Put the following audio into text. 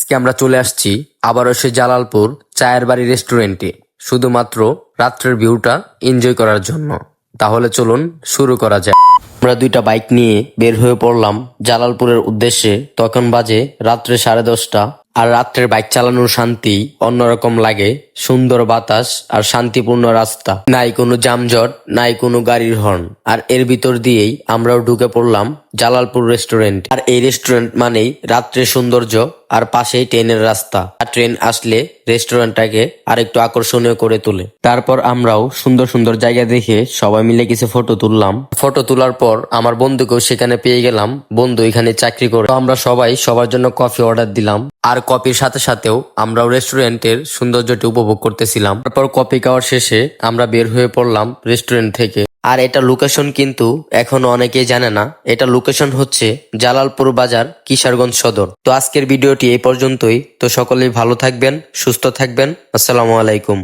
আজকে আমরা চলে আসছি আবারও সে জালালপুর চায়ের বাড়ি রেস্টুরেন্টে শুধুমাত্র রাত্রের ভিউটা এনজয় করার জন্য। তাহলে চলুন শুরু করা যাক। আমরা দুইটা বাইক নিয়ে বের হয়ে পড়লাম জালালপুরের উদ্দেশ্যে। তখন বাজে রাত্রে 10:30। আর রাত্রের বাইক চালানোর শান্তি অন্যরকম লাগে। সুন্দর বাতাস আর শান্তিপূর্ণ রাস্তা, নাই কোনো যানজট, নাই কোনো গাড়ির হর্ন। আর এর ভিতর দিয়েই আমরাও ঢুকে পড়লাম জালালপুর রেস্টুরেন্ট। আর এই রেস্টুরেন্ট মানেই রাত্রের সৌন্দর্য আর পাশেই ট্রেনের রাস্তা। আর ট্রেন আসলে রেস্টুরেন্টটাকে আরেকটু আকর্ষণীয় করে তোলে। তারপর আমরাও সুন্দর সুন্দর জায়গা দেখে সবাই মিলে কিছু ফটো তুললাম। ফটো তোলার পর আমার বন্ধুকেও সেখানে পেয়ে গেলাম। বন্ধু এখানে চাকরি করে। তো আমরা সবাই সবার জন্য কফি অর্ডার দিলাম। আর কফির সাথে সাথেও আমরাও রেস্টুরেন্টের সৌন্দর্যটি উপভোগ করতেছিলাম। তারপর কফি খাওয়ার শেষে আমরা বের হয়ে পড়লাম রেস্টুরেন্ট থেকে। আর এটা লোকেশন কিন্তু এখনো অনেকেই জানে না। এটা লোকেশন হচ্ছে জালালপুর বাজার, কিশোরগঞ্জ সদর। তো আজকের ভিডিওটি এই পর্যন্তই। তো সকলেই ভালো থাকবেন, সুস্থ থাকবেন। আসসালামু আলাইকুম।